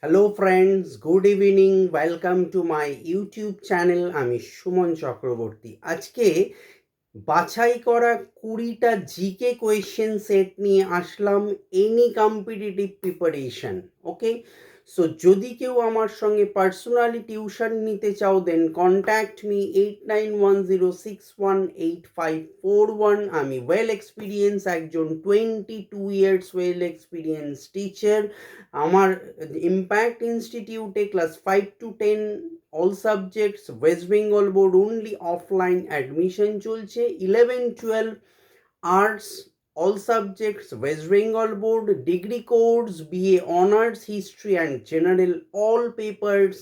Hello friends, good evening. Welcome to my YouTube channel. আমি সুমন চক্রবর্তী। আজকে বাছাই করা 20টা জিকে কোয়েশ্চেন সেট নিয়ে আসলাম, এনি কম্পিটিটিভ প্রিপারেশন। ওকে, সো যদি কেউ আমার সঙ্গে পার্সোনালি টিউশন নিতে চাও, দেন কন্ট্যাক্ট মি 8910618541। আমি ওয়েল এক্সপিরিয়েন্স একজন 22 ইয়ার্স ওয়েল এক্সপিরিয়েন্স টিচার। আমার ইম্প্যাক্ট ইনস্টিটিউটে class 5 to 10 all subjects, West Bengal board only offline admission চলছে। 11-12 arts all subjects, West Bengal board degree course, BA honours history and general all papers,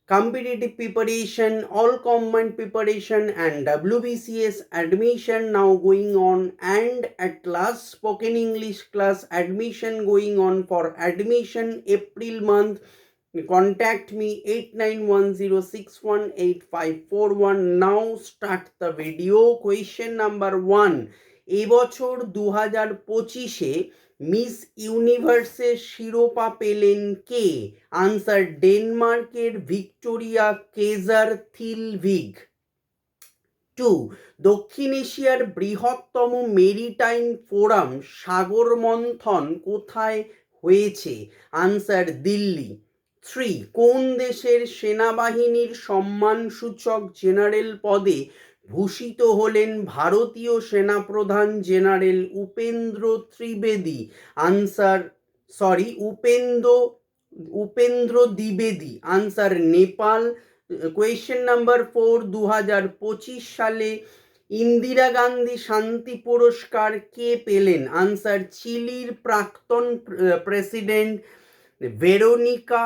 competitive preparation, all combined preparation and WBCS admission now going on, and at last spoken English class admission going on. For admission April month, contact me 8910618541. Now start the video. Question number 1, এবছর 2025-এ miss ইউনিভার্সের শিরোপা পেলেন কে? Answer, ডেনমার্কের Victoria কেজারথিলভিগ। 2, দক্ষিণ এশিয়ার বৃহত্তম maritime forum সাগর মন্থন কোথায় হয়েছে? আনসার, দিল্লি। 3, কোন দেশের সেনাবাহিনীর সম্মানসূচক জেনারেল পদে ভূষিত হলেন ভারতীয় সেনাপ্রধান জেনারেল উপেন্দ্র ত্রিবেদী? আনসার, উপেন্দ্র দ্বিবেদী। আনসার, নেপাল। কোয়েশ্চেন নাম্বার 4, 2025 সালে ইন্দিরা গান্ধী শান্তি পুরস্কার কে পেলেন? আনসার, চিলির প্রাক্তন প্রেসিডেন্ট ভেরোনিকা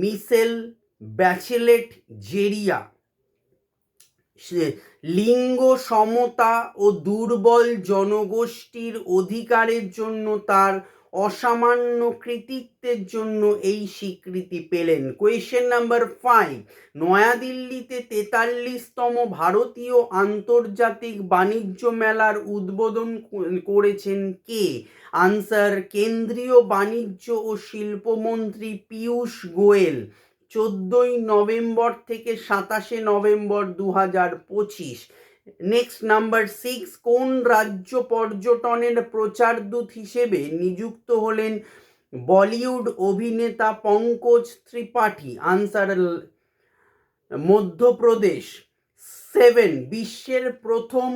মিশেল ব্যাচেলেট জেরিয়া। লিঙ্গ সমতা ও দুর্বল জনগোষ্ঠীর অধিকারের জন্য তার অসামান্য কৃতিত্বের জন্য এই স্বীকৃতি পেলেন। কোয়েশ্চেন নাম্বার 5, নয়াদিল্লিতে 43তম ভারতীয় আন্তর্জাতিক বাণিজ্য মেলার উদ্বোধন করেছেন কে? আনসার, কেন্দ্রীয় বাণিজ্য ও শিল্পমন্ত্রী পীযূষ গোয়েল। 14 নভেম্বর থেকে 27 নভেম্বর 2025। নেক্সট নাম্বার 6, কোন রাজ্য পর্যটনের প্রচারদূত হিসেবে নিযুক্ত হলেন বলিউড অভিনেতা পঙ্কজ ত্রিপাঠী? আনসার, মধ্যপ্রদেশ। 7, বিশ্বের প্রথম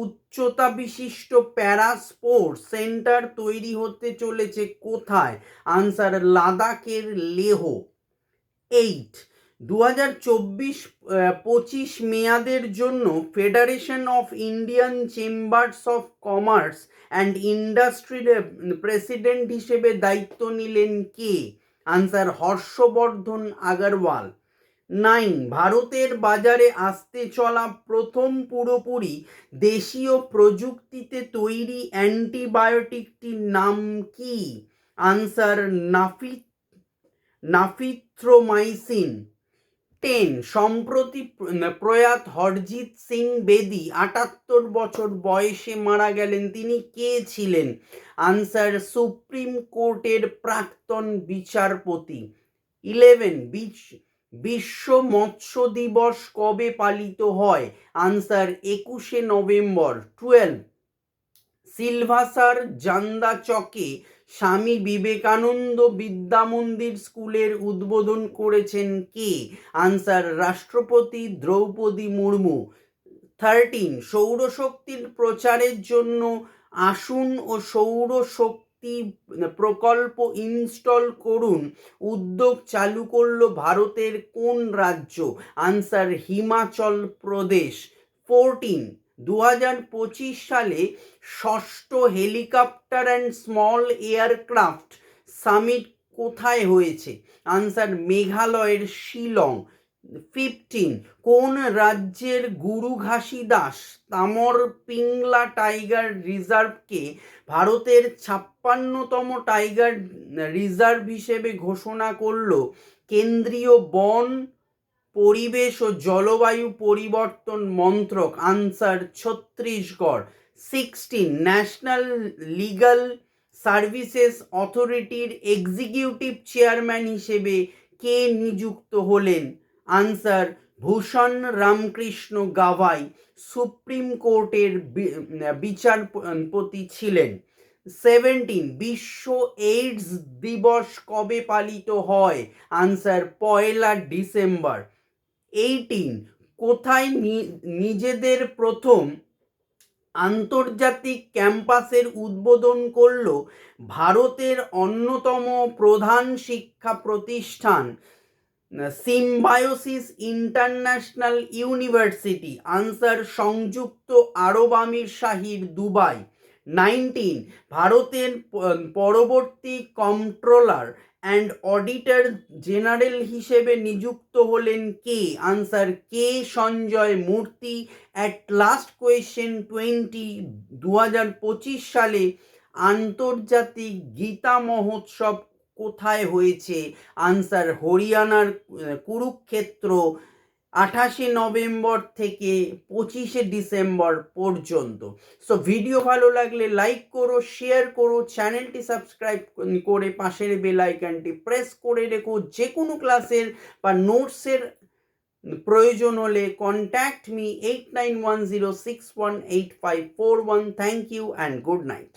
উচ্চতা বিশিষ্ট প্যারা স্পোর্টস সেন্টার তৈরি হতে চলেছে কোথায়? আনসার, লাদাখের লেহ। 8, 2024-25 মেয়াদের জন্য federation of Indian chambers of commerce and ইন্ডাস্ট্রির প্রেসিডেন্ট হিসেবে দায়িত্ব নিলেন কে? আনসার, হর্ষবর্ধন আগরওয়াল। 9, ভারতের বাজারে আসতে চলা প্রথম পুরোপুরি দেশীয় প্রযুক্তিতে তৈরি অ্যান্টিবায়োটিকটির নাম কি? আনসার, নাফিথ্রোমাইসিন। 10, সম্প্রতি প্রয়াত হরজিৎ সিং বেদি 78 বছর বয়সে মারা গেলেন, তিনি কে ছিলেন? আনসার, সুপ্রিম কোর্টের প্রাক্তন বিচারপতি। 11, বিশ্ব মৎস্য দিবস কবে পালিত হয়? Answer, 21 November. 12, সিলভাসার জান্দা চকে স্বামী বিবেকানন্দ বিদ্যামন্দির স্কুলের উদ্বোধন করেছেন কে? আনসার, রাষ্ট্রপতি দ্রৌপদী মুর্মু। 13, সৌরশক্তির প্রচারের জন্য আসুন ও সৌরশক্তি প্রকল্প ইনস্টল করুন উদ্যোগ চালু করলো ভারতের কোন রাজ্য? আনসার, হিমাচল প্রদেশ। 14, 2025 সালে ষষ্ঠ helicopter and small aircraft summit কোথায় হয়েছে? আনসার, মেঘালয়ের শিলং। 15, কোন রাজ্যের গুরু ঘাসিদাস তামর পিংলা টাইগার রিজার্ভকে ভারতের 56তম টাইগার রিজার্ভ হিসেবে ঘোষণা করল কেন্দ্রীয় বন, পরিবেশ ও জলবায়ু পরিবর্তন মন্ত্রক? Answer, Chhattisgarh. 16, national legal services অথরিটির এক্সিকিউটিভ চেয়ারম্যান হিসেবে কে নিযুক্ত হলেন? আনসার ভূষণ রামকৃষ্ণ গাভাই সুপ্রিম কোর্টের বিচারপতি ছিলেন। 17 বিশ্ব এইডস দিবস কবে পালিত হয়? Answer 1 December. 18 কোথায় নিজেদের প্রথম আন্তর্জাতিক ক্যাম্পাসের উদ্বোধন করল ভারতের অন্যতম প্রধান শিক্ষা প্রতিষ্ঠান? Symbiosis international university. আনসার সংযুক্ত আরব আমির শাহীর দুবাই। 19 ভারতের পরবর্তী কন্ট্রোলার অ্যান্ড অডিটর জেনারেল হিসেবে নিযুক্ত হলেন কে? আনসার কে সঞ্জয় মূর্তি। অ্যাট লাস্ট কোয়েশ্চেন 20 2025 সালে আন্তর্জাতিক গীতা মহোৎসব কোথায় হয়েছে? আনসার হরিয়ানার কুরুক্ষেত্র, 28 নভেম্বর থেকে 25 ডিসেম্বর পর্যন্ত। সো ভিডিও ভালো লাগলে লাইক করো, শেয়ার করো, চ্যানেলটি সাবস্ক্রাইব করে পাশের বেল আইকনটি প্রেস করে রেখো। যে কোনো ক্লাসের বা নোটসের প্রয়োজন হলে contact me 8910618541। Thank you and good night.